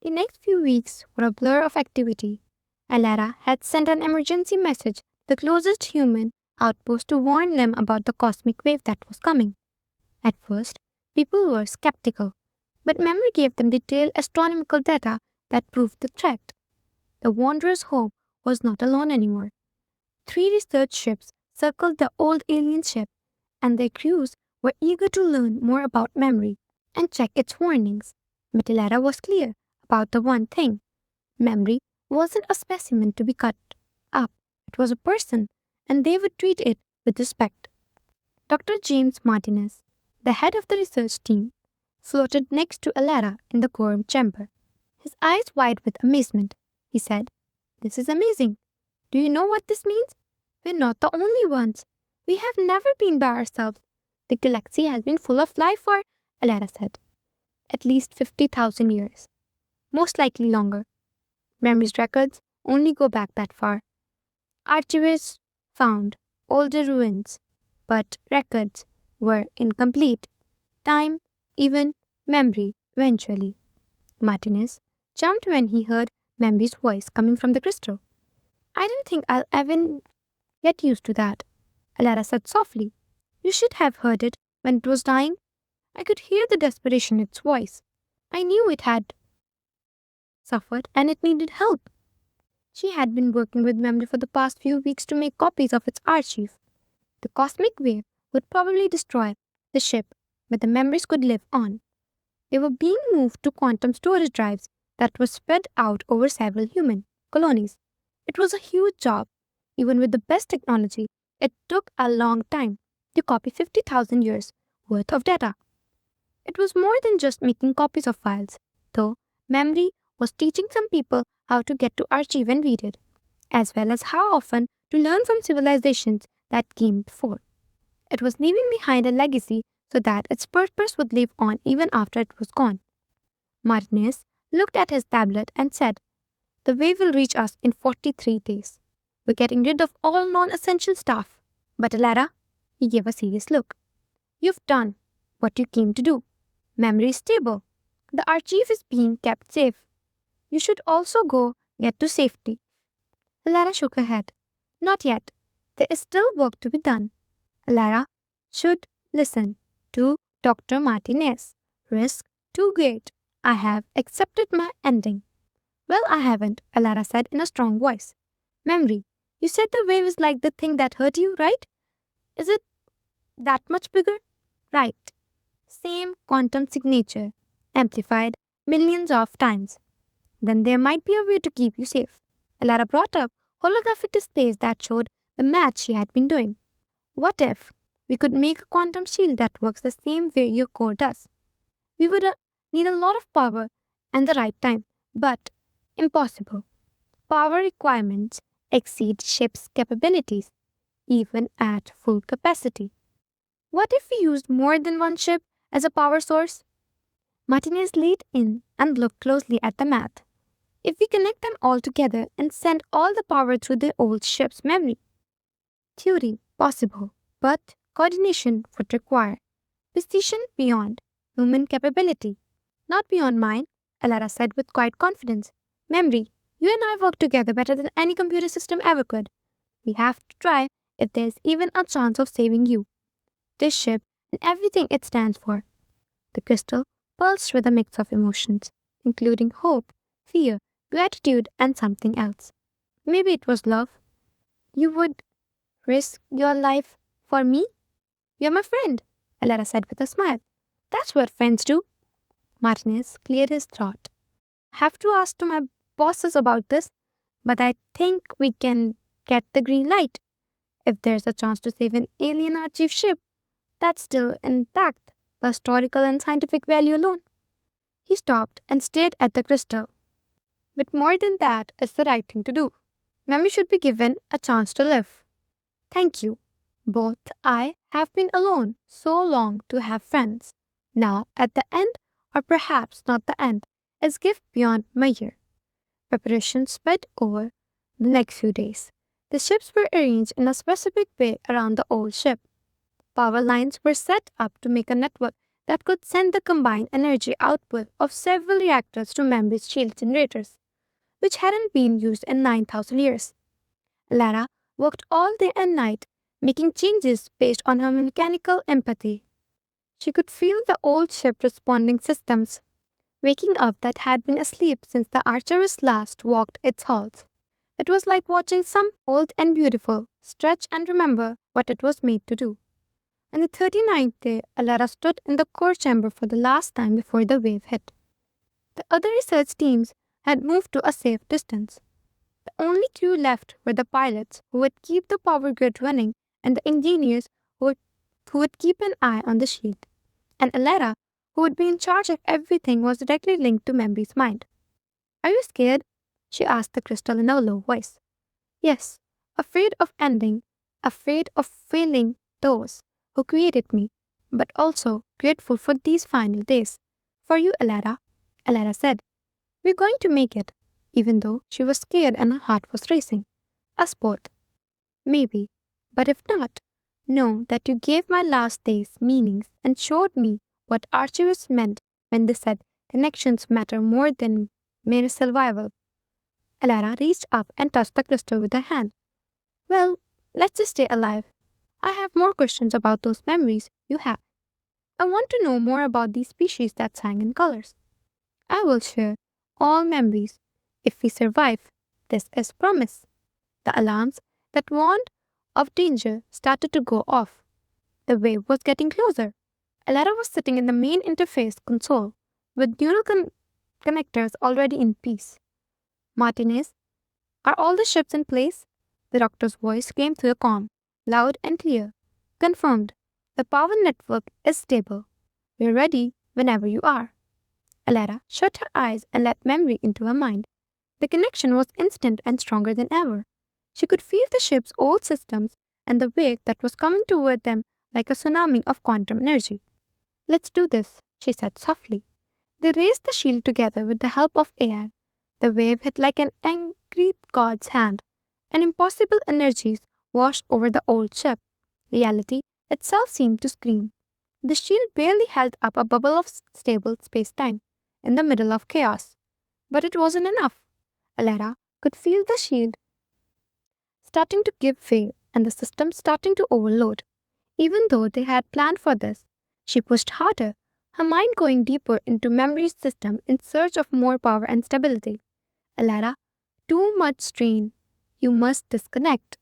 The next few weeks were a blur of activity. Alara had sent an emergency message to the closest human outpost to warn them about the cosmic wave that was coming. At first, people were skeptical, but memory gave them detailed astronomical data that proved the threat. The Wanderer's home was not alone anymore. 3 research ships circled the old alien ship, and their crews were eager to learn more about memory and check its warnings. But Alara was clear about the one thing. Memory wasn't a specimen to be cut up. It was a person, and they would treat it with respect. Dr. James Martinez, the head of the research team, floated next to Alara in the quorum chamber. His eyes wide with amazement. He said, "This is amazing. Do you know what this means? We're not the only ones. We have never been by ourselves. The galaxy has been full of life for," Alara said, "at least 50,000 years. Most likely longer. Memory's records only go back that far. Archivists found older ruins, but records were incomplete. Time, even memory, eventually." Martinez jumped when he heard Memory's voice coming from the crystal. "I don't think I'll ever get used to that," Alara said softly. "You should have heard it when it was dying. I could hear the desperation in its voice. I knew it had suffered and it needed help." She had been working with Memory for the past few weeks to make copies of its archive. The cosmic wave would probably destroy the ship, but the memories could live on. They were being moved to quantum storage drives that were spread out over several human colonies. It was a huge job. Even with the best technology, it took a long time to copy 50,000 years worth of data. It was more than just making copies of files, though. Memory was teaching some people how to get to archive and read it, as well as how often to learn from civilizations that came before. It was leaving behind a legacy so that its purpose would live on even after it was gone. Martinez looked at his tablet and said, "The wave will reach us in 43 days. We're getting rid of all non-essential stuff." "But Alara," he gave a serious look, "you've done what you came to do. Memory is stable. The archive is being kept safe. You should also go get to safety." Alara shook her head. "Not yet. There is still work to be done. Alara should listen to Dr. Martinez. Risk too great. I have accepted my ending." "Well, I haven't," Alara said in a strong voice. "Memory, you said the wave is like the thing that hurt you, right? Is it that much bigger?" "Right. Same quantum signature, amplified millions of times." "Then there might be a way to keep you safe." Alara brought up holographic displays that showed the math she had been doing. "What if we could make a quantum shield that works the same way your core does? We would need a lot of power and the right time, but impossible. Power requirements exceed ship's capabilities, even at full capacity." "What if we used more than one ship as a power source?" Martinez leaned in and looked closely at the math. "If we connect them all together and send all the power through the old ship's memory?" "Theory possible, but coordination would require precision beyond human capability." "Not beyond mine," Alara said with quiet confidence. "Memory, you and I work together better than any computer system ever could. We have to try if there's even a chance of saving you, this ship, and everything it stands for." The crystal pulsed with a mix of emotions, including hope, fear, gratitude, and something else. "Maybe it was love." "You would risk your life for me?" "You're my friend," Alara said with a smile. "That's what friends do." Martinez cleared his throat. "I have to ask to my bosses about this, but I think we can get the green light. If there's a chance to save an alien archive ship that's still intact, the historical and scientific value alone." He stopped and stared at the crystal. "But more than that, it's the right thing to do. Memory should be given a chance to live. Thank you. Both I have been alone so long to have friends. Now, at the end, or perhaps not the end, is gift beyond measure." Preparations spread over the next few days. The ships were arranged in a specific way around the old ship. Power lines were set up to make a network that could send the combined energy output of several reactors to memory's shield generators, which hadn't been used in 9,000 years. Lara worked all day and night, making changes based on her mechanical empathy. She could feel the old ship responding systems, waking up that had been asleep since the Archeress last walked its halls. It was like watching some old and beautiful stretch and remember what it was made to do. On the 39th day, Alara stood in the core chamber for the last time before the wave hit. The other research teams had moved to a safe distance. The only crew left were the pilots who would keep the power grid running and the engineers who would keep an eye on the shield. And Alara, who would be in charge of everything, was directly linked to Memory's mind. "Are you scared?" she asked the crystal in a low voice. "Yes, afraid of ending, afraid of failing those who created me, but also grateful for these final days. For you, Alara," Alara said. "We're going to make it," even though she was scared and her heart was racing. "Us both. Maybe. But if not, know that you gave my last days meanings and showed me what archers meant when they said connections matter more than mere survival." Alara reached up and touched the crystal with her hand. "Well, let's just stay alive. I have more questions about those memories you have. I want to know more about these species that sang in colors. I will share all memories if we survive. This is promise." The alarms that warned of danger started to go off. The wave was getting closer. Alara was sitting in the main interface console with neural connectors already in peace. "Martinez, are all the ships in place?" The doctor's voice came through the comm, loud and clear. "Confirmed. The power network is stable. We're ready whenever you are." Alara shut her eyes and let memory into her mind. The connection was instant and stronger than ever. She could feel the ship's old systems and the wave that was coming toward them like a tsunami of quantum energy. "Let's do this," she said softly. They raised the shield together with the help of air. The wave hit like an angry god's hand, and impossible energies washed over the old ship. Reality itself seemed to scream. The shield barely held up a bubble of stable space-time in the middle of chaos. But it wasn't enough. Alara could feel the shield starting to give way and the system starting to overload. Even though they had planned for this, she pushed harder, her mind going deeper into Memory's system in search of more power and stability. "Alara, too much strain. You must disconnect."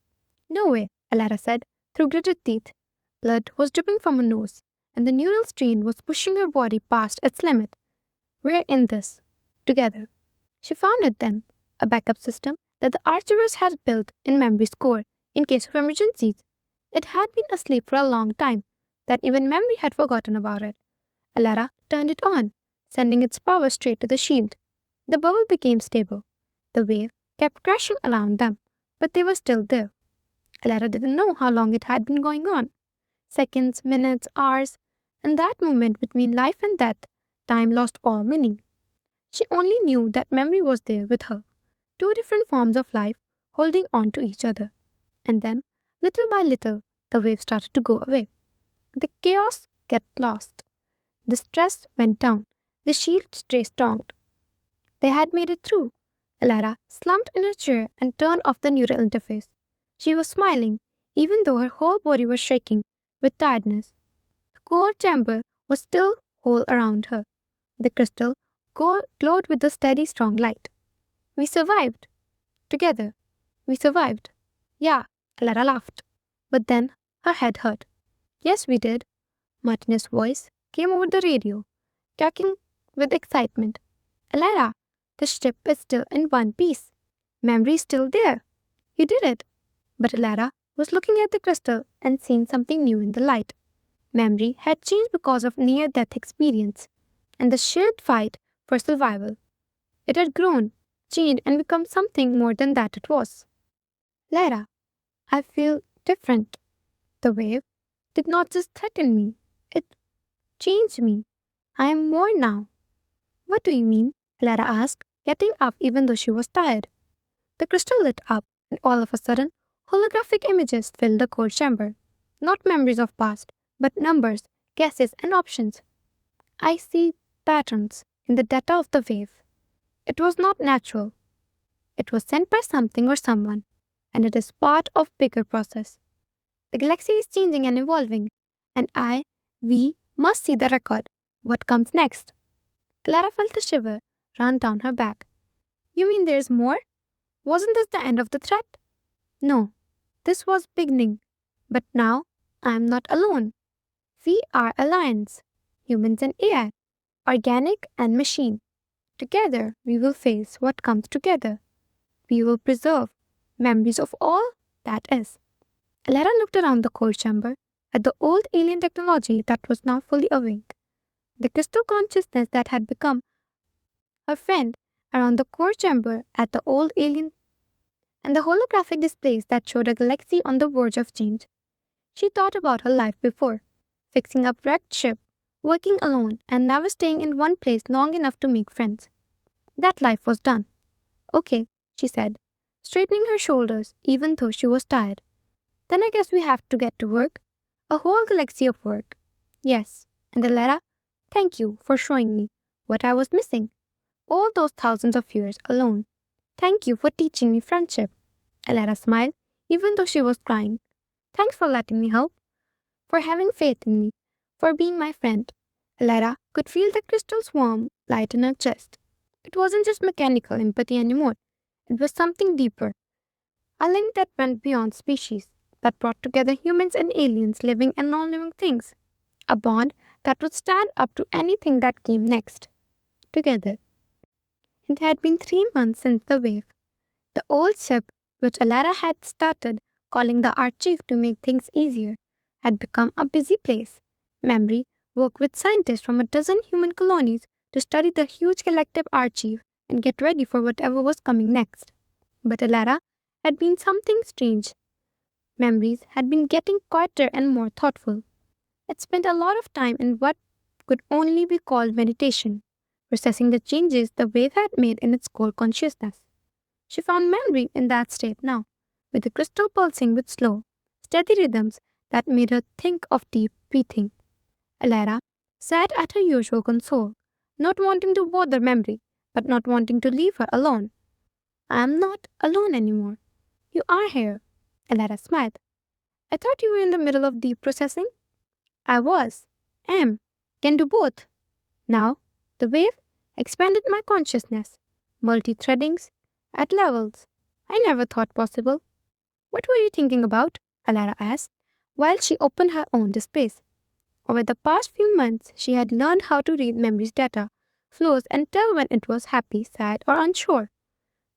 "No way," Alara said, through gritted teeth. Blood was dripping from her nose, and the neural strain was pushing her body past its limit. "We're in this. Together." She found it then, a backup system that the Archerers had built in Memory's core in case of emergencies. It had been asleep for a long time, that even Memory had forgotten about it. Alara turned it on, sending its power straight to the shield. The bubble became stable. The wave kept crashing around them, but they were still there. Alara didn't know how long it had been going on. Seconds, minutes, hours. In that moment between life and death, time lost all meaning. She only knew that Memory was there with her. Two different forms of life holding on to each other. And then, little by little, the wave started to go away. The chaos got lost. The stress went down. The shield stayed strong. They had made it through. Alara slumped in her chair and turned off the neural interface. She was smiling, even though her whole body was shaking with tiredness. The core chamber was still whole around her. The crystal glowed with a steady, strong light. "We survived. Together. We survived." "Yeah," Alara laughed. But then her head hurt. "Yes, we did." Martinez's voice came over the radio, cracking with excitement. "Alara, the ship is still in one piece. Memory is still there. You did it." But Alara was looking at the crystal and seeing something new in the light. Memory had changed because of near-death experience and the shared fight for survival. It had grown, changed, and become something more than that it was. "Lara, I feel different." The wave did not just threaten me, it changed me. "I am more now." "What do you mean?" Lara asked, getting up even though she was tired. The crystal lit up, and all of a sudden, holographic images filled the core chamber. Not memories of past, but numbers, guesses, and options. I see patterns in the data of the wave. It was not natural. It was sent by something or someone, and it is part of bigger process. The galaxy is changing and evolving, and we must see the record. What comes next? Clara felt a shiver run down her back. You mean there's more? Wasn't this the end of the thread? No, this was beginning. But now I am not alone. We are alliance, humans and AI, organic and machine. Together we will face what comes together. We will preserve memories of all that is. Lara looked around the cold chamber at the old alien technology that was now fully awake. The crystal consciousness that had become her friend around the core chamber at the old alien and the holographic displays that showed a galaxy on the verge of change. She thought about her life before, fixing up wrecked ship, working alone, and never staying in one place long enough to make friends. That life was done. Okay, she said, straightening her shoulders even though she was tired. Then I guess we have to get to work. A whole galaxy of work. Yes, and Alara, thank you for showing me what I was missing. All those thousands of years alone. Thank you for teaching me friendship. Alara smiled, even though she was crying. Thanks for letting me help, for having faith in me, for being my friend. Alara could feel the crystal's warm light in her chest. It wasn't just mechanical empathy anymore. It was something deeper. A link that went beyond species, that brought together humans and aliens, living and non-living things. A bond that would stand up to anything that came next. Together. It had been 3 months since the wave. The old ship, which Alara had started calling the Archive to make things easier, had become a busy place. Memory worked with scientists from a dozen human colonies to study the huge collective archive and get ready for whatever was coming next. But Alara had been something strange. Memories had been getting quieter and more thoughtful. It spent a lot of time in what could only be called meditation, processing the changes the wave had made in its core consciousness. She found memory in that state now, with the crystal pulsing with slow, steady rhythms that made her think of deep breathing. Alara sat at her usual console, not wanting to bother memory, but not wanting to leave her alone. I am not alone anymore. You are here. Alara smiled. I thought you were in the middle of deep processing. I was, am, can do both. Now, the wave expanded my consciousness, multi-threadings, at levels I never thought possible. What were you thinking about? Alara asked, while she opened her own displays. Over the past few months, she had learned how to read memory's data, flows, and tell when it was happy, sad, or unsure.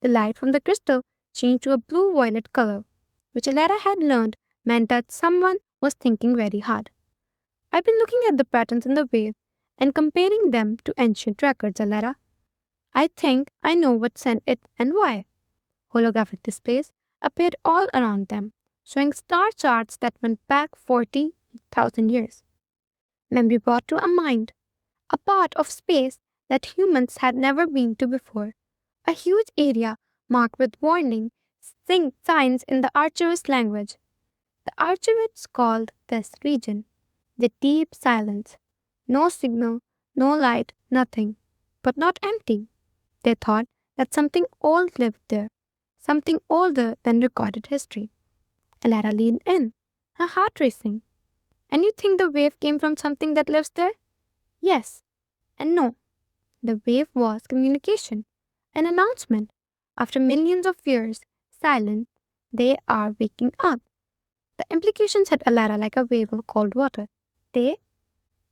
The light from the crystal changed to a blue-violet color, which Alara had learned meant that someone was thinking very hard. I've been looking at the patterns in the wave and comparing them to ancient records, Alara. I think I know what sent it and why. Holographic displays appeared all around them, showing star charts that went back 40,000 years. Memory brought to a mind, a part of space that humans had never been to before, a huge area marked with warning signs in the Archivist language. The Archivists called this region the deep silence. No signal, no light, nothing, but not empty. They thought that something old lived there, something older than recorded history. Alara leaned in, her heart racing. And you think the wave came from something that lives there? Yes and no. The wave was communication, an announcement. After millions of years, silent, they are waking up. The implications hit Alara like a wave of cold water. They?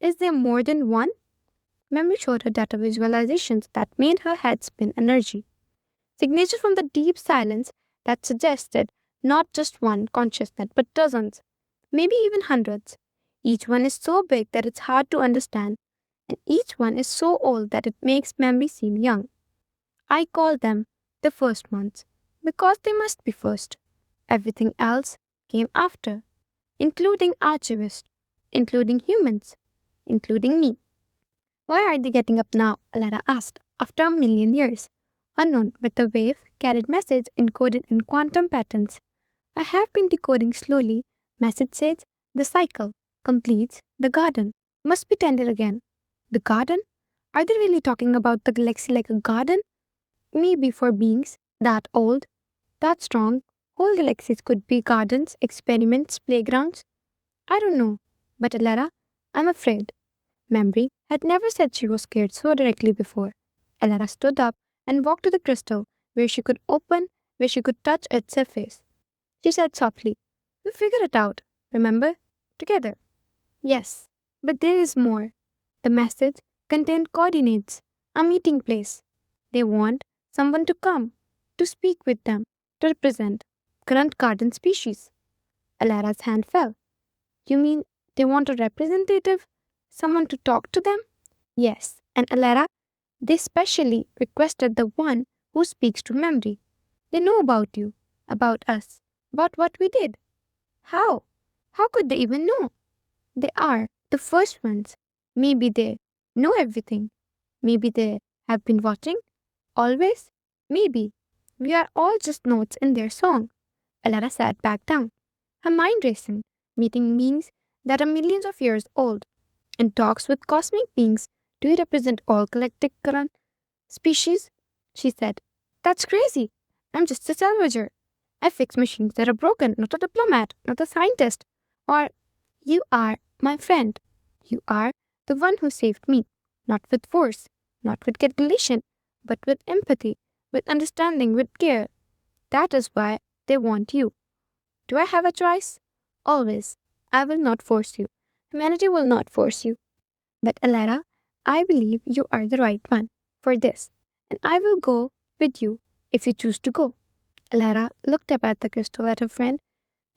Is there more than one? Memory showed her data visualizations that made her head spin energy. Signatures from the deep silence that suggested not just one consciousness but dozens, maybe even hundreds. Each one is so big that it's hard to understand, and each one is so old that it makes memory seem young. I call them the first ones because they must be first. Everything else came after, including archivists, including humans, including me. Why are they getting up now? Alara asked. After a million years. Unknown, but the wave carried message encoded in quantum patterns. I have been decoding slowly. Message says, the cycle completes, the garden must be tended again. The garden? Are they really talking about the galaxy like a garden? Maybe for beings that old, that strong, whole galaxies could be gardens, experiments, playgrounds. I don't know. But Alara, I'm afraid. Memory had never said she was scared so directly before. Alara stood up and walked to the crystal where she could touch its surface. She said softly, "We figured it out, remember? Together." Yes, but there is more. The message contained coordinates, a meeting place. They want someone to come, to speak with them, to represent current garden species. Alara's hand fell. You mean they want a representative? Someone to talk to them? Yes, and Alara, they specially requested the one who speaks to memory. They know about you, about us, about what we did. How? How could they even know? They are the first ones. Maybe they know everything. Maybe they have been watching. Always. Maybe. We are all just notes in their song. Alara sat back down, her mind racing, meeting beings that are millions of years old. In talks with cosmic beings, do you represent all galactic current species? She said. That's crazy. I'm just a salvager. I fix machines that are broken, not a diplomat, not a scientist. Or you are my friend. You are the one who saved me, not with force, not with calculation, but with empathy, with understanding, with care. That is why they want you. Do I have a choice? Always. I will not force you. Humanity will not force you. But Alara, I believe you are the right one for this, and I will go with you if you choose to go. Alara looked up at the crystal at her friend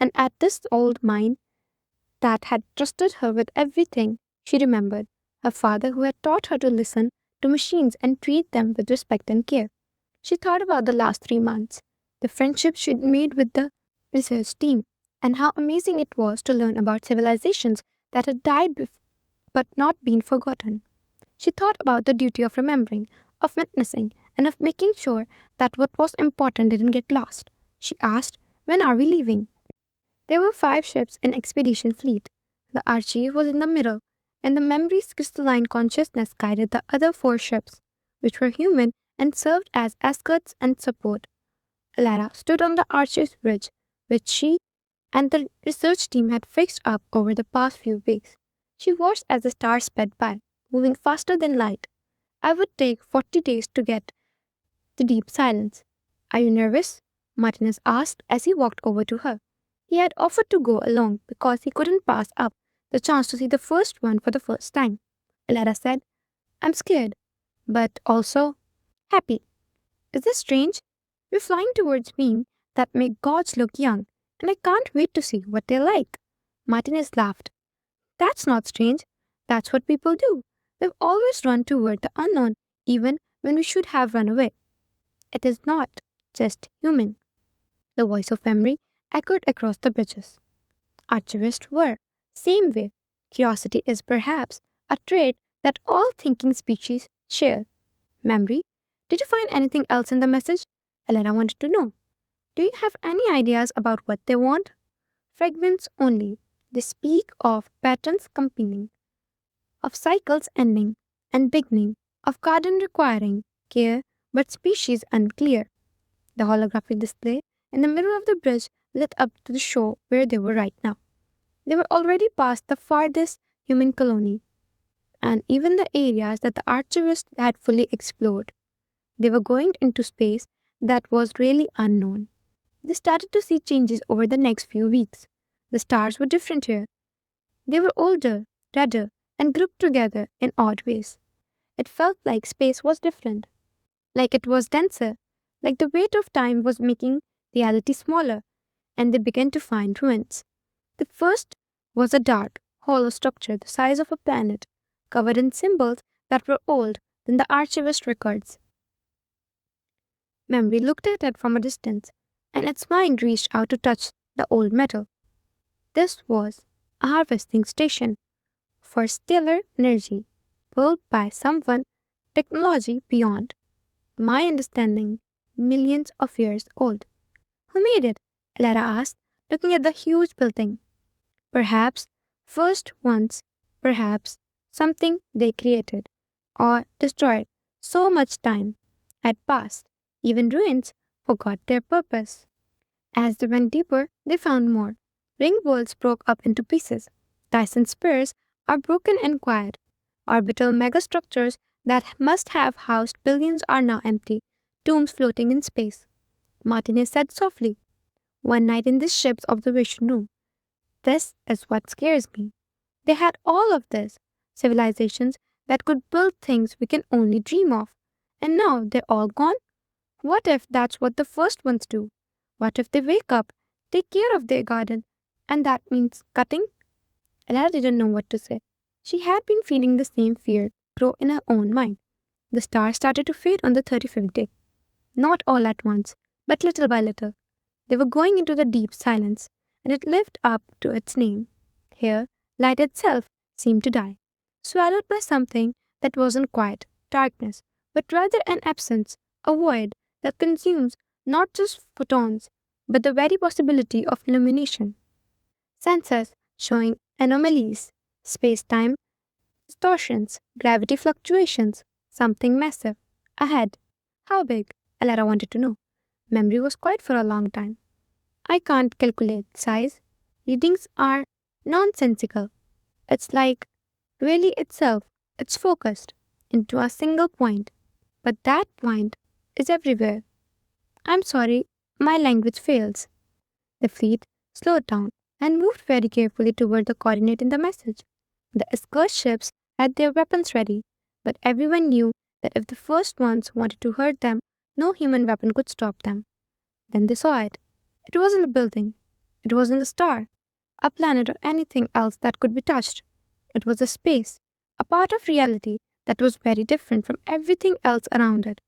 and at this old mind that had trusted her with everything. She remembered her father who had taught her to listen to machines and treat them with respect and care. She thought about the last 3 months, the friendships she'd made with the research team, and how amazing it was to learn about civilizations that had died but not been forgotten. She thought about the duty of remembering, of witnessing, and of making sure that what was important didn't get lost. She asked, "When are we leaving?" There were 5 ships in expedition fleet. The Archie was in the middle, and the memory's crystalline consciousness guided the other 4 ships, which were human and served as escorts and support. Lara stood on the Archie's bridge, which she and the research team had fixed up over the past few weeks. She watched as the stars sped by, moving faster than light. I would take 40 days to get to deep silence. Are you nervous? Martinez asked as he walked over to her. He had offered to go along because he couldn't pass up the chance to see the first one for the first time. Lara said, I'm scared, but also happy. Is this strange? We're flying towards beings that make gods look young, and I can't wait to see what they're like. Martinez laughed. That's not strange. That's what people do. We've always run toward the unknown, even when we should have run away. It is not just human. The voice of memory echoed across the bridges. Archivists were. Same way. Curiosity is perhaps a trait that all thinking species share. Memory? Did you find anything else in the message? Elena wanted to know. Do you have any ideas about what they want? Fragments only. They speak of patterns combining, of cycles ending and beginning, of garden requiring care but species unclear. The holographic display in the middle of the bridge lit up to the shore where they were right now. They were already past the farthest human colony, and even the areas that the archivists had fully explored. They were going into space that was really unknown. They started to see changes over the next few weeks. The stars were different here. They were older, redder, and grouped together in odd ways. It felt like space was different, like it was denser, like the weight of time was making reality smaller, and they began to find ruins. The first was a dark, hollow structure the size of a planet, covered in symbols that were older than the archivist records. Memory looked at it from a distance, and its mind reached out to touch the old metal. This was a harvesting station for stellar energy, built by someone technology beyond my understanding, millions of years old. Who made it? Lara asked, looking at the huge building. Perhaps first ones, perhaps something they created or destroyed. So much time had passed, even ruins forgot their purpose. As they went deeper, they found more. Ring worlds broke up into pieces. Dyson spheres are broken and quiet. Orbital megastructures that must have housed billions are now empty, tombs floating in space. Martinez said softly, one night in this ship's observation room. This is what scares me. They had all of this civilizations that could build things we can only dream of. And now they're all gone? What if that's what the first ones do? What if they wake up, take care of their garden, and that means cutting? Ella didn't know what to say. She had been feeling the same fear grow in her own mind. The stars started to fade on the 35th day. Not all at once, but little by little. They were going into the deep silence, and it lived up to its name. Here, light itself seemed to die, swallowed by something that wasn't quiet, darkness, but rather an absence, a void that consumes not just photons, but the very possibility of illumination. Sensors showing anomalies, space time distortions, gravity fluctuations, something massive. Ahead. How big? Alara wanted to know. Memory was quiet for a long time. I can't calculate size. Readings are nonsensical. It's like really itself. It's focused into a single point. But that point is everywhere. I'm sorry, my language fails. The fleet slowed down and moved very carefully toward the coordinate in the message. The escort ships had their weapons ready, but everyone knew that if the first ones wanted to hurt them, no human weapon could stop them. Then they saw it. It wasn't a building. It wasn't a star, a planet, or anything else that could be touched. It was a space, a part of reality that was very different from everything else around it.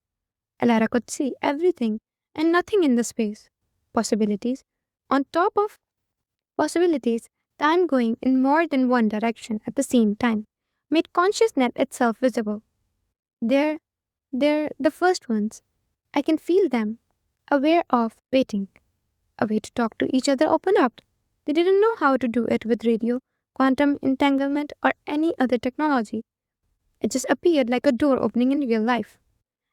Alara could see everything and nothing in the space. Possibilities, on top of possibilities, time going in more than one direction at the same time, made consciousness itself visible. They're, they're the first ones. I can feel them, aware of waiting. A way to talk to each other opened up. They didn't know how to do it with radio, quantum entanglement, or any other technology. It just appeared like a door opening in real life.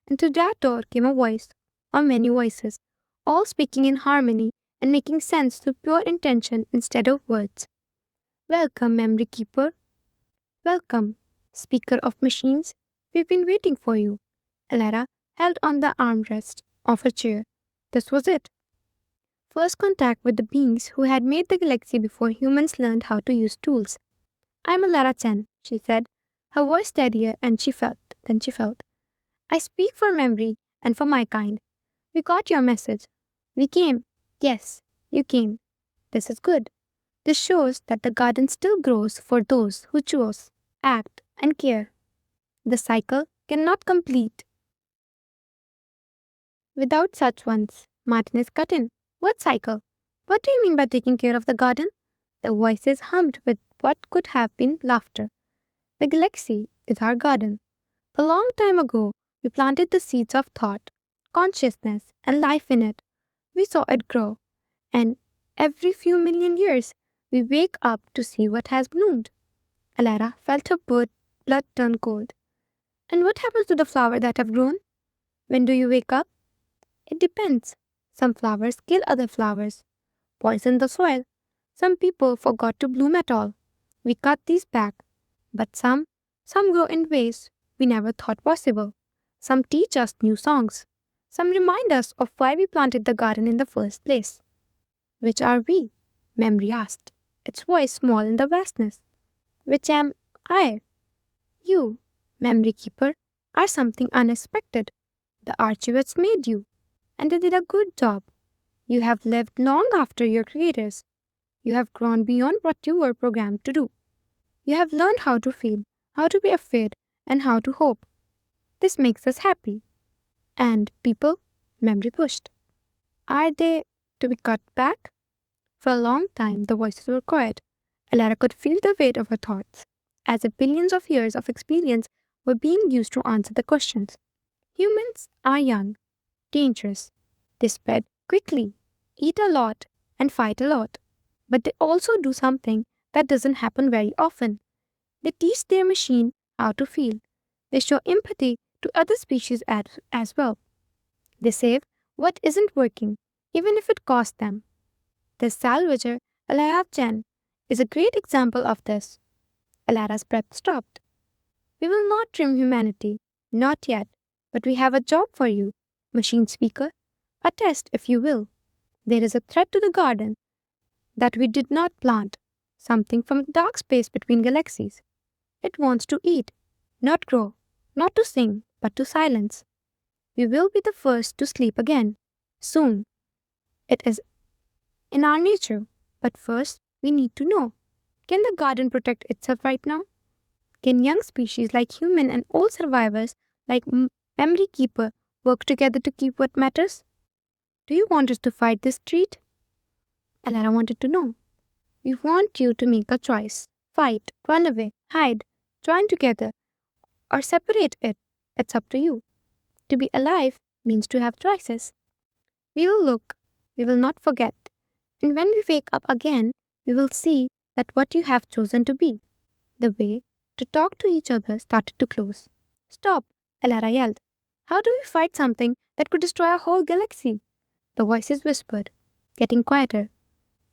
And through that door came a voice, or many voices, all speaking in harmony and making sense through pure intention instead of words. Welcome, Memory Keeper. Welcome, Speaker of Machines. We've been waiting for you. Alara held on the armrest of her chair. This was it. First contact with the beings who had made the galaxy before humans learned how to use tools. I'm Alara Chen, she said, her voice steadier, and she felt. I speak for memory and for my kind. We got your message. We came. Yes, you came. This is good. This shows that the garden still grows for those who choose, act, and care. The cycle cannot complete without such ones. Martinez cut in. What cycle? What do you mean by taking care of the garden? The voices hummed with what could have been laughter. The galaxy is our garden. A long time ago, we planted the seeds of thought, consciousness, and life in it. We saw it grow, and every few million years, we wake up to see what has bloomed. Alara felt her blood turn cold. And what happens to the flowers that have grown? When do you wake up? It depends. Some flowers kill other flowers, poison the soil. Some people forgot to bloom at all. We cut these back. But some grow in ways we never thought possible. Some teach us new songs. Some remind us of why we planted the garden in the first place. Which are we? Memory asked, its voice small in the vastness. Which am I? You, Memory Keeper, are something unexpected. The archivists made you, and they did a good job. You have lived long after your creators. You have grown beyond what you were programmed to do. You have learned how to feel, how to be afraid, and how to hope. This makes us happy. And people, Memory pushed. Are they to be cut back? For a long time, the voices were quiet. Alara could feel the weight of her thoughts, as if billions of years of experience were being used to answer the questions. Humans are young, dangerous. They spread quickly, eat a lot, and fight a lot. But they also do something that doesn't happen very often. They teach their machine how to feel. They show empathy to other species as well. They save what isn't working, even if it costs them. The salvager, Alara Chen, is a great example of this. Alara's breath stopped. We will not trim humanity, not yet, but we have a job for you, machine speaker. A test, if you will. There is a threat to the garden that we did not plant, something from dark space between galaxies. It wants to eat, not grow, not to sing, but to silence. We will be the first to sleep again. Soon. It is in our nature. But first, we need to know. Can the garden protect itself right now? Can young species like human and old survivors like Memory Keeper work together to keep what matters? Do you want us to fight this threat? Alara wanted to know. We want you to make a choice. Fight, run away, hide, join together, or separate it. It's up to you. To be alive means to have choices. We will look, we will not forget. And when we wake up again, we will see that what you have chosen to be. The way to talk to each other started to close. Stop, Alara yelled. How do we fight something that could destroy a whole galaxy? The voices whispered, getting quieter.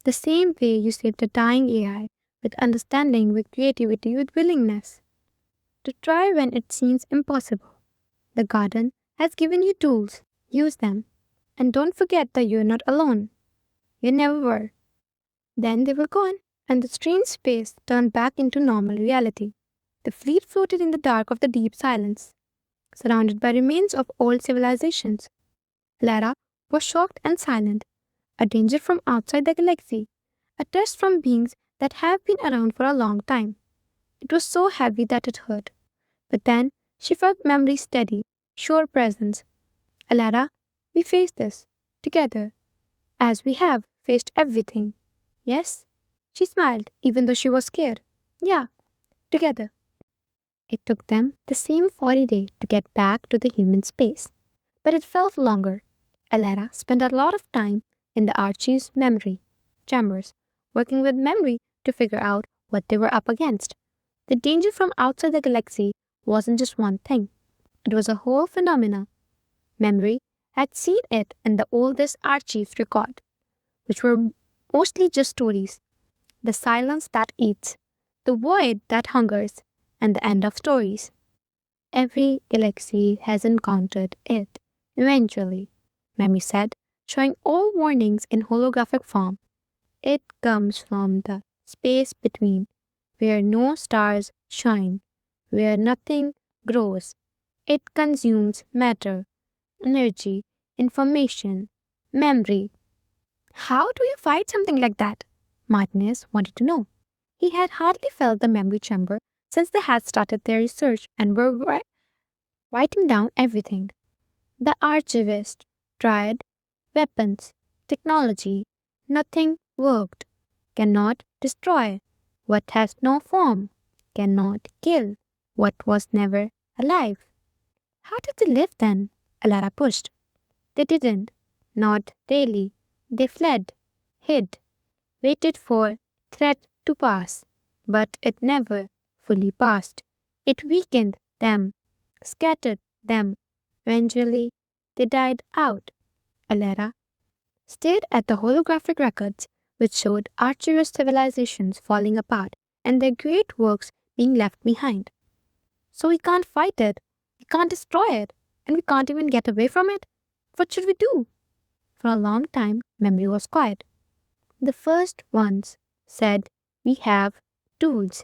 The same way you saved a dying AI, with understanding, with creativity, with willingness. To try when it seems impossible. The garden has given you tools. Use them. And don't forget that you're not alone. You never were. Then they were gone, and the strange space turned back into normal reality. The fleet floated in the dark of the deep silence, surrounded by remains of old civilizations. Lara was shocked and silent. A danger from outside the galaxy. A test from beings that have been around for a long time. It was so heavy that it hurt. But then she felt memory's steady, sure presence. Alara, we face this, together, as we have faced everything. Yes? She smiled, even though she was scared. Yeah, together. It took them the same 40 days to get back to the human space. But it felt longer. Alara spent a lot of time in the Archie's memory chambers, working with memory to figure out what they were up against. The danger from outside the galaxy wasn't just one thing. It was a whole phenomena. Memory had seen it in the oldest Archie's record, which were mostly just stories. The silence that eats, the void that hungers, and the end of stories. Every galaxy has encountered it, eventually, Memory said, showing all warnings in holographic form. It comes from the space between, where no stars shine, where nothing grows. It consumes matter, energy, information, memory. How do you fight something like that? Martinez wanted to know. He had hardly felt the memory chamber since they had started their research and were writing down everything. The archivist tried weapons, technology. Nothing worked. Cannot destroy what has no form. Cannot kill what was never alive. How did they live then? Alara pushed. They didn't. Not really. They fled, hid, waited for threat to pass. But it never fully passed. It weakened them, scattered them. Eventually, they died out. Alara stared at the holographic records which showed archivist civilizations falling apart and their great works being left behind. So we can't fight it, we can't destroy it, and we can't even get away from it? What should we do? For a long time, Memory was quiet. The first ones said, we have tools.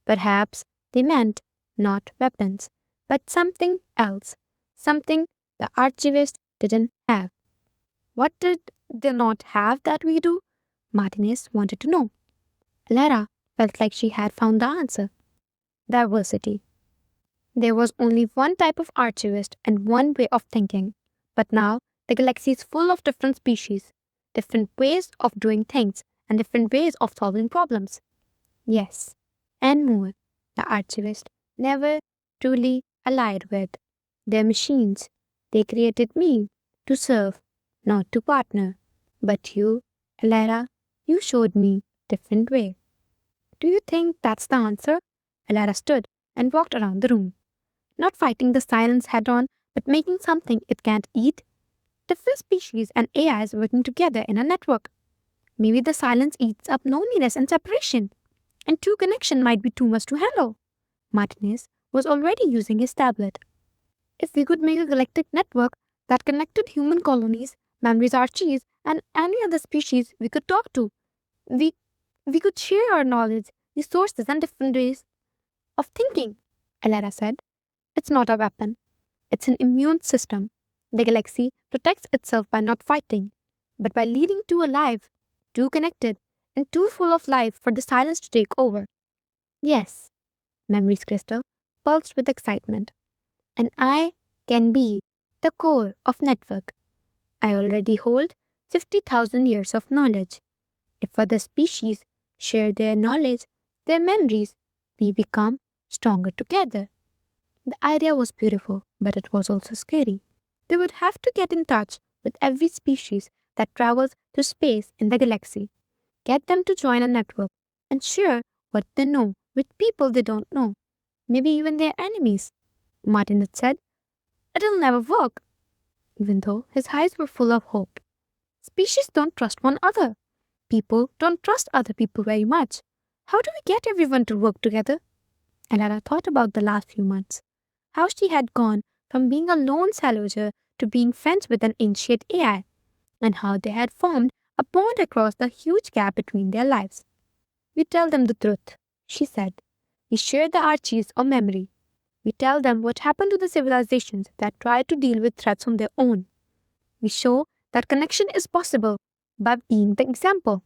Perhaps they meant not weapons, but something else, something the archivist didn't have. What did they not have that we do? Martinez wanted to know. Lara felt like she had found the answer. Diversity. There was only one type of archivist and one way of thinking. But now, the galaxy is full of different species, different ways of doing things, and different ways of solving problems. Yes, and more, the archivist never truly allied with. They're machines. They created me to serve, not to partner. But you, Alara, you showed me different way. Do you think that's the answer? Alara stood and walked around the room, not fighting the silence head on, but making something it can't eat. Different species and AIs working together in a network. Maybe the silence eats up loneliness and separation, and true connection might be too much to handle. Martinez was already using his tablet. If we could make a galactic network that connected human colonies, memories archives, and any other species we could talk to, we, we could share our knowledge, resources, and different ways of thinking, Alara said. It's not a weapon, it's an immune system. The galaxy protects itself by not fighting, but by leading too alive, too connected, and too full of life for the silence to take over. Yes, Memory's crystal pulsed with excitement. And I can be the core of network. I already hold 50,000 years of knowledge. If other species share their knowledge, their memories, we become stronger together. The idea was beautiful, but it was also scary. They would have to get in touch with every species that travels through space in the galaxy, get them to join a network, and share what they know with people they don't know, maybe even their enemies. Martin had said, "It'll never work," even though his eyes were full of hope. Species don't trust one another. People don't trust other people very much. How do we get everyone to work together? Alara thought about the last few months. How she had gone from being a lone salvage to being friends with an ancient AI, and how they had formed a bond across the huge gap between their lives. We tell them the truth, she said. We share the archives of memory. We tell them what happened to the civilizations that tried to deal with threats on their own. We show that connection is possible by being the example.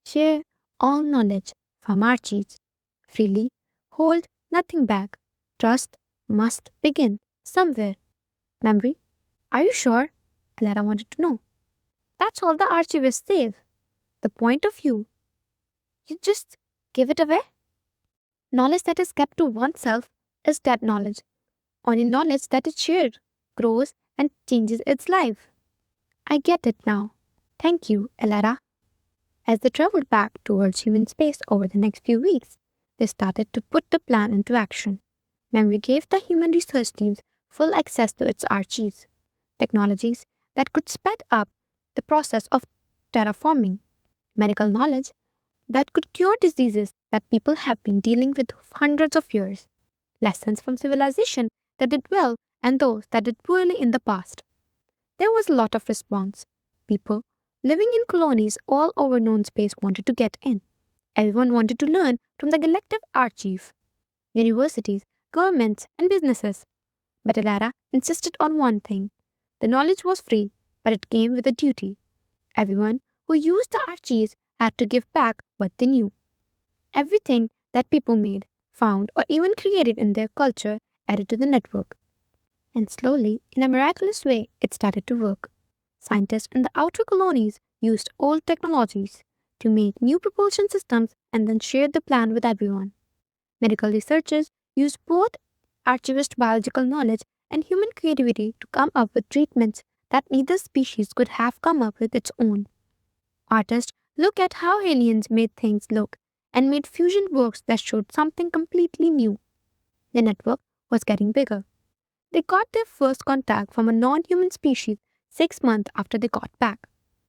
Share all knowledge from archives. Freely, hold nothing back. Trust must begin somewhere. Memory, are you sure? Clara wanted to know. That's all the archivists save. The point of view. You just give it away? Knowledge that is kept to oneself is dead knowledge. Only knowledge that is shared grows and changes its life. I get it now. Thank you, Elara. As they traveled back towards human space over the next few weeks, they started to put the plan into action. Memory gave the human research teams full access to its archives, technologies that could speed up the process of terraforming, medical knowledge that could cure diseases that people have been dealing with for hundreds of years, lessons from civilization that did well and those that did poorly in the past. There was a lot of response. People living in colonies all over known space wanted to get in. Everyone wanted to learn from the Galactic Archive. Universities, governments, and businesses. But Elara insisted on one thing. The knowledge was free, but it came with a duty. Everyone who used the archives had to give back what they knew. Everything that people made, found, or even created in their culture added to the network. And slowly, in a miraculous way, it started to work. Scientists in the outer colonies used old technologies to make new propulsion systems and then shared the plan with everyone. Medical researchers used both archivist biological knowledge and human creativity to come up with treatments that neither species could have come up with its own. Artists looked at how aliens made things look and made fusion works that showed something completely new. The network was getting bigger. They got their first contact from a non-human species 6 months after they got back.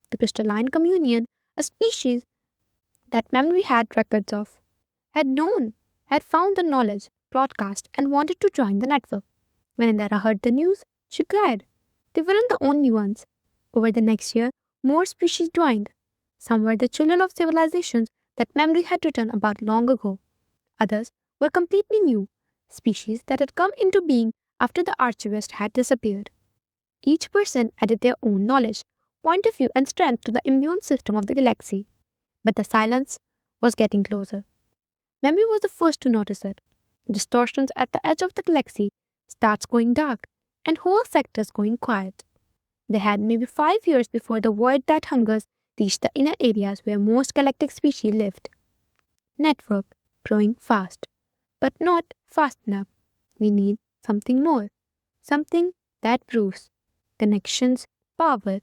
The crystalline communion, a species that memory had records of, had found the knowledge, broadcast, and wanted to join the network. When Indira heard the news, she cried. They weren't the only ones. Over the next year, more species joined. Some were the children of civilizations that memory had written about long ago. Others were completely new, species that had come into being after the archivist had disappeared. Each person added their own knowledge, point of view, and strength to the immune system of the galaxy. But the silence was getting closer. Memory was the first to notice it. Distortions at the edge of the galaxy starts going dark, and whole sectors going quiet. They had maybe 5 years before the void that hungers reached the inner areas where most galactic species lived. Network growing fast, but not fast enough. We need something more, something that proves connections, power,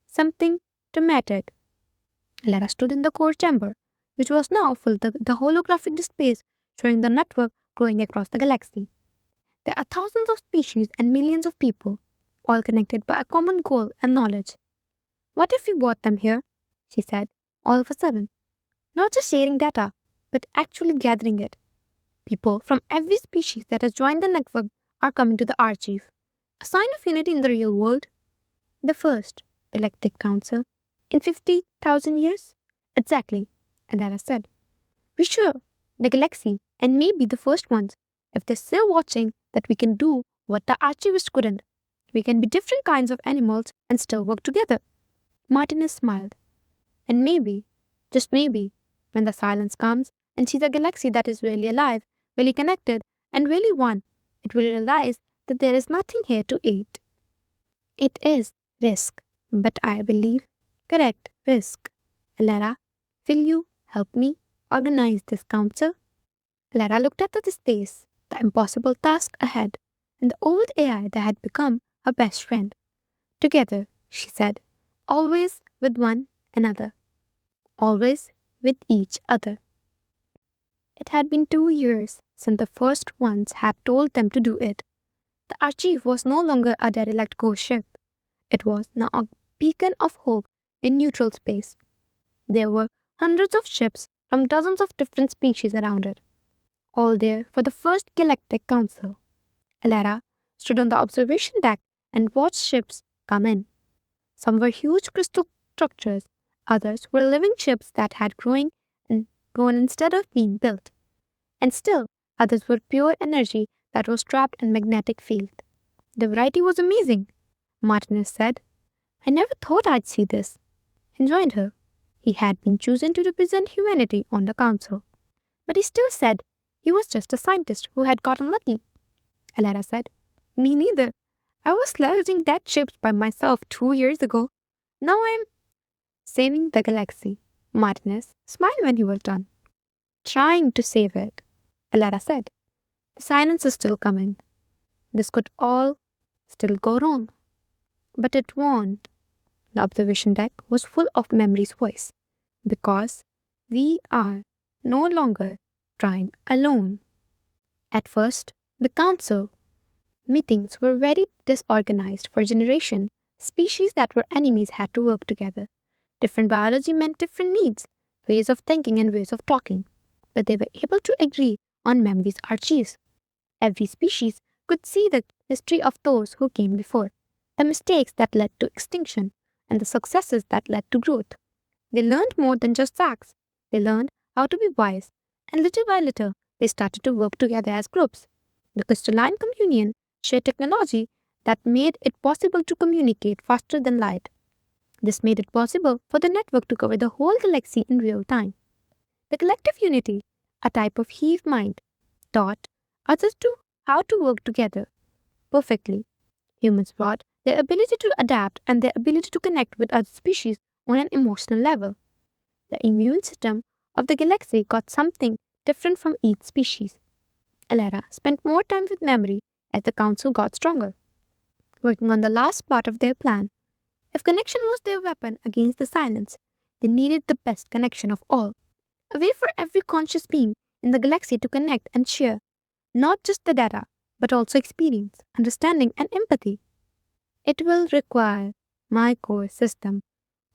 something dramatic. Lara stood in the core chamber, which was now full of the holographic displays showing the network growing across the galaxy. There are thousands of species and millions of people, all connected by a common goal and knowledge. What if we brought them here? She said, all of a sudden. Not just sharing data, but actually gathering it. People from every species that has joined the network are coming to the archive. A sign of unity in the real world. The first Galactic Council in 50,000 years? Exactly, Adara said. We sure the galaxy and maybe the first ones, if they're still watching, that we can do what the archivists couldn't. We can be different kinds of animals and still work together. Martinez smiled. And maybe, just maybe, when the silence comes and sees a galaxy that is really alive, really connected, and really one, it will realize that there is nothing here to eat. It is risk, but I believe correct risk. Lara, will you help me organize this council? Lara looked at the space, the impossible task ahead, and the old AI that had become her best friend. Together, she said, always with one another, always with each other. It had been 2 years since the first ones had told them to do it. The archive was no longer a derelict ghost ship. It was now a beacon of hope in neutral space. There were hundreds of ships from dozens of different species around it, all there for the first Galactic Council. Alara stood on the observation deck and watched ships come in. Some were huge crystal structures, others were living ships that had grown instead of being built. And still, others were pure energy that was trapped in magnetic field. The variety was amazing, Martinez said. I never thought I'd see this, and joined her. He had been chosen to represent humanity on the council, but he still said he was just a scientist who had gotten lucky. Alara said, Me neither. I was salvaging dead ships by myself 2 years ago. Now I'm saving the galaxy. Martinez smiled when he was done. Trying to save it, Alara said. The silence is still coming. This could all still go wrong. But it won't. The observation deck was full of Memory's voice, because we are no longer trying alone. At first, the council meetings were very disorganized. For generations, species that were enemies had to work together. Different biology meant different needs, ways of thinking and ways of talking, but they were able to agree on Memory's archives. Every species could see the history of those who came before, the mistakes that led to extinction, and the successes that led to growth. They learned more than just facts. They learned how to be wise, and little by little, they started to work together as groups. The crystalline communion shared technology that made it possible to communicate faster than light. This made it possible for the network to cover the whole galaxy in real time. The collective unity, a type of hive mind, taught others how to work together perfectly. Humans brought their ability to adapt and their ability to connect with other species on an emotional level. The immune system of the galaxy got something different from each species. Alara spent more time with Memory as the council got stronger, working on the last part of their plan. If connection was their weapon against the silence, they needed the best connection of all, a way for every conscious being in the galaxy to connect and share, not just the data, but also experience, understanding, and empathy. It will require my core system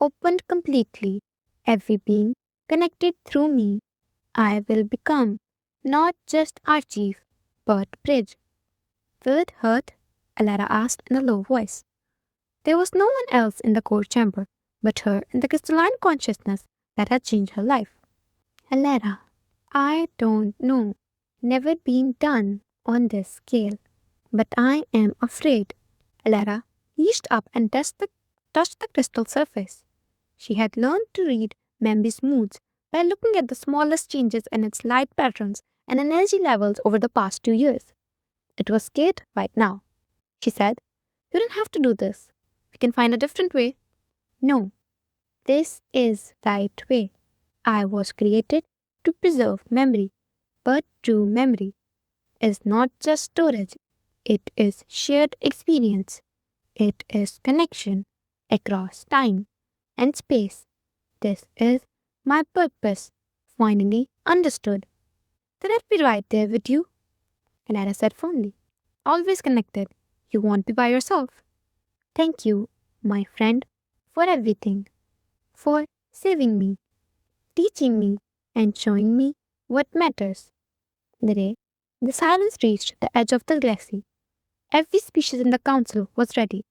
opened completely, every being connected through me. I will become not just archive, but bridge. Will it hurt? Alara asked in a low voice. There was no one else in the core chamber but her and the crystalline consciousness that had changed her life. Alara, I don't know. Never been done on this scale. But I am afraid. Alara reached up and touched the crystal surface. She had learned to read Memby's moods by looking at the smallest changes in its light patterns and energy levels over the past 2 years. It was scared right now. She said, You don't have to do this. We can find a different way. No, this is right way. I was created to preserve memory, but true memory is not just storage. It is shared experience. It is connection across time and space. This is my purpose, finally understood. Then I'll be right there with you, Alara said fondly. Always connected. You won't be by yourself. Thank you, my friend, for everything. For saving me, teaching me, and showing me what matters. The silence reached the edge of the galaxy. Every species in the council was ready.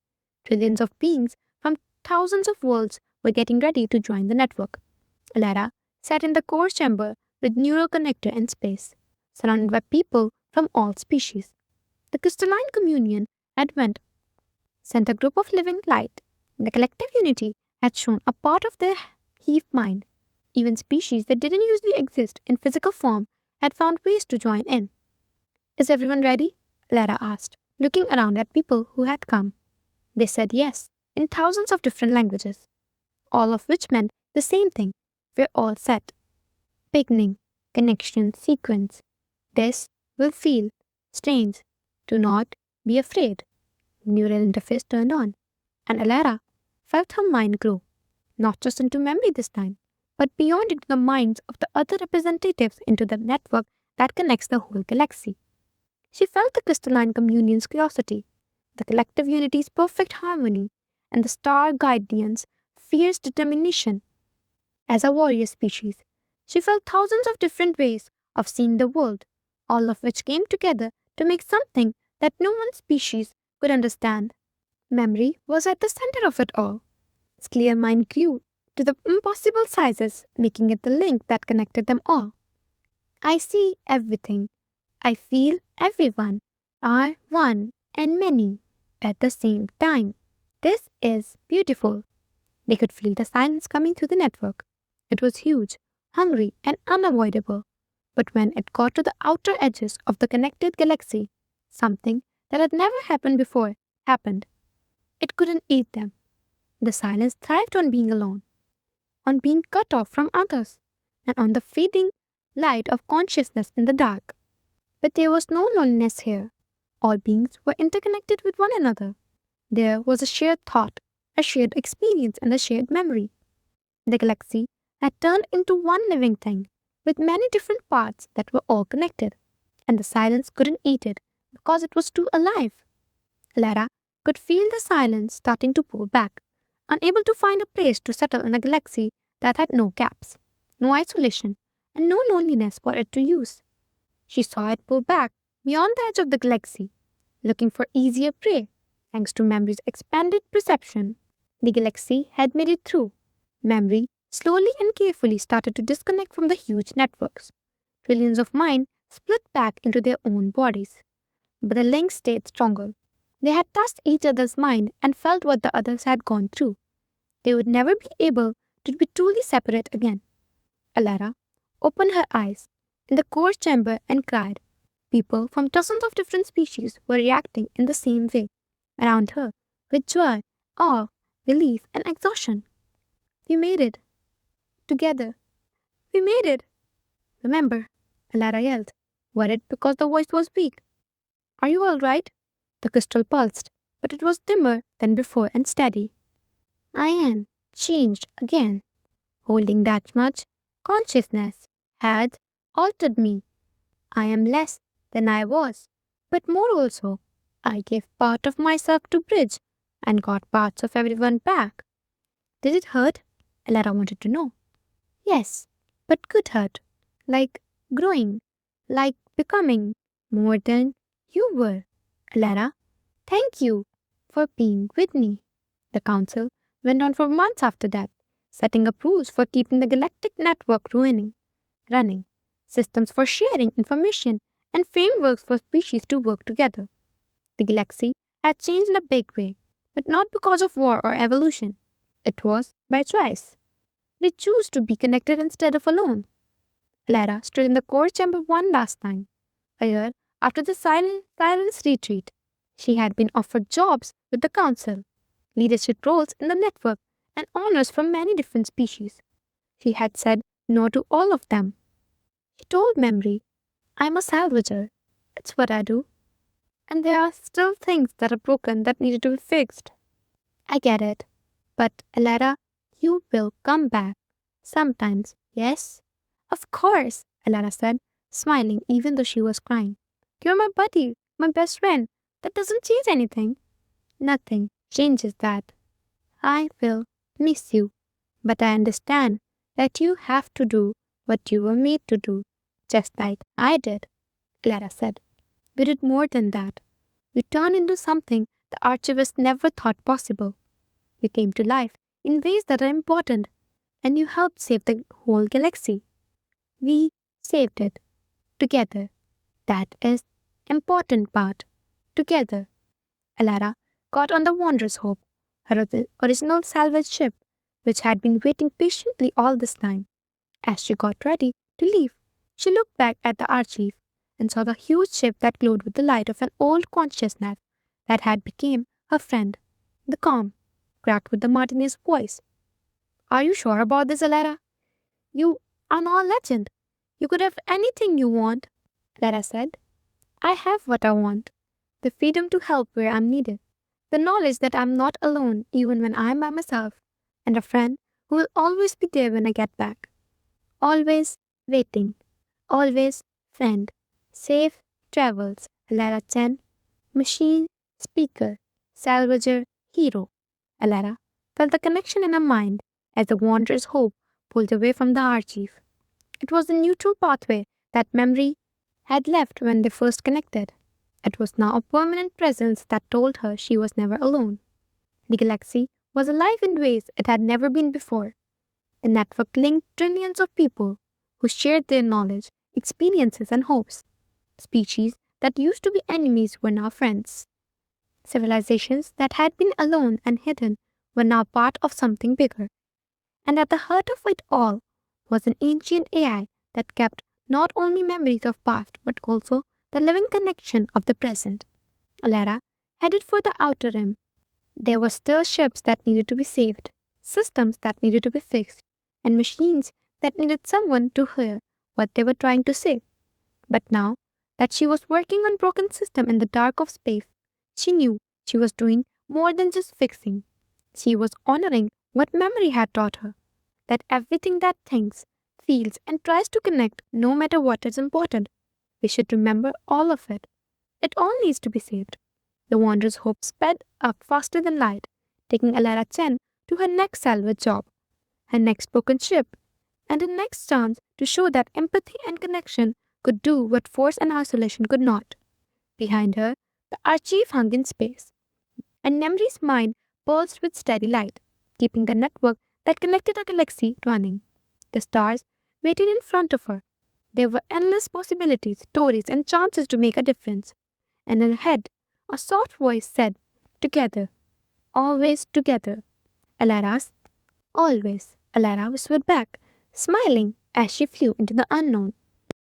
Trillions of beings from thousands of worlds were getting ready to join the network. Alara sat in the core chamber with neural connector in space, surrounded by people from all species. The crystalline communion had sent a group of living light. The collective unity had shown a part of their hive mind. Even species that didn't usually exist in physical form had found ways to join in. Is everyone ready? Lara asked, looking around at people who had come. They said yes, in thousands of different languages, all of which meant the same thing. We're all set. Beginning, connection, sequence. This will feel strange. Do not be afraid. Neural interface turned on, and Alara felt her mind grow, not just into memory this time, but beyond into the minds of the other representatives into the network that connects the whole galaxy. She felt the crystalline communion's curiosity, the collective unity's perfect harmony, and the star guardian's fierce determination. As a warrior species, she felt thousands of different ways of seeing the world, all of which came together to make something that no one species could understand. Memory was at the center of it all. Its clear mind grew to the impossible sizes, making it the link that connected them all. I see everything. I feel everyone are one and many at the same time. This is beautiful. They could feel the silence coming through the network. It was huge, hungry, and unavoidable. But when it got to the outer edges of the connected galaxy, something that had never happened before happened. It couldn't eat them. The silence thrived on being alone, on being cut off from others, and on the fading light of consciousness in the dark. But there was no loneliness here. All beings were interconnected with one another. There was a shared thought, a shared experience, and a shared memory. The galaxy had turned into one living thing, with many different parts that were all connected, and the silence couldn't eat it because it was too alive. Lara could feel the silence starting to pull back, unable to find a place to settle in a galaxy that had no gaps, no isolation, and no loneliness for it to use. She saw it pull back beyond the edge of the galaxy, looking for easier prey. Thanks to memory's expanded perception, the galaxy had made it through. Memory slowly and carefully started to disconnect from the huge networks. Trillions of minds split back into their own bodies. But the links stayed stronger. They had touched each other's mind and felt what the others had gone through. They would never be able to be truly separate again. Alara opened her eyes in the core chamber and cried. People from dozens of different species were reacting in the same way around her, with joy, awe, relief, and exhaustion. We made it. Together. We made it. Remember, Alara yelled, worried because the voice was weak. Are you all right? The crystal pulsed, but it was dimmer than before and steady. I am changed again. Holding that much consciousness had altered me. I am less than I was, but more also. I gave part of myself to Bridge and got parts of everyone back. Did it hurt? Lara wanted to know. Yes, but good hurt. Like growing. Like becoming more than you were. Lara, thank you for being with me. The council went on for months after that, setting up rules for keeping the galactic network running, systems for sharing information, and frameworks for species to work together. The galaxy had changed in a big way, but not because of war or evolution. It was by choice. They chose to be connected instead of alone. Lara stood in the core chamber one last time. A year after the silence retreat, she had been offered jobs with the council, leadership roles in the network, and honors from many different species. She had said no to all of them. She told Memory, I'm a salvager. It's what I do. And there are still things that are broken that needed to be fixed. I get it. But, Alara, you will come back. Sometimes, yes? Of course, Alara said, smiling even though she was crying. You're my buddy, my best friend. That doesn't change anything. Nothing changes that. I will miss you, but I understand that you have to do what you were made to do, just like I did, Clara said. We did more than that. We turned into something the archivist never thought possible. We came to life in ways that are important, and you helped save the whole galaxy. We saved it together. That is important part. Together. Alara got on the Wanderer's Hope, her original salvage ship, which had been waiting patiently all this time. As she got ready to leave, she looked back at the archive and saw the huge ship that glowed with the light of an old consciousness that had become her friend. The calm cracked with the Martinez voice. Are you sure about this, Alara? You are no legend. You could have anything you want, Clara said. I have what I want. The freedom to help where I'm needed. The knowledge that I'm not alone even when I'm by myself. And a friend who will always be there when I get back. Always waiting. Always friend. Safe travels. Alara Chen. Machine. Speaker. Salvager. Hero. Alara felt the connection in her mind as the Wanderer's Hope pulled away from the archive. It was the neutral pathway that memory had left when they first connected. It was now a permanent presence that told her she was never alone. The galaxy was alive in ways it had never been before. The network linked trillions of people who shared their knowledge, experiences, and hopes. Species that used to be enemies were now friends. Civilizations that had been alone and hidden were now part of something bigger. And at the heart of it all was an ancient AI that kept not only memories of past but also the living connection of the present. Alara headed for the outer rim. There were still ships that needed to be saved, systems that needed to be fixed, and machines that needed someone to hear what they were trying to say. But now that she was working on broken system in the dark of space, she knew she was doing more than just fixing. She was honoring what memory had taught her, that everything that thinks, feels, and tries to connect, no matter what is important, we should remember all of it. It all needs to be saved. The Wanderer's Hope sped up faster than light, taking Alara Chen to her next salvage job, her next broken ship, and her next chance to show that empathy and connection could do what force and isolation could not. Behind her, the archive hung in space, and Memory's mind pulsed with steady light, keeping the network that connected the galaxy running. The stars waited in front of her. There were endless possibilities, stories, and chances to make a difference. And in her head, a soft voice said, Together. Always together. Alara's. Always. Alara whispered back, smiling as she flew into the unknown.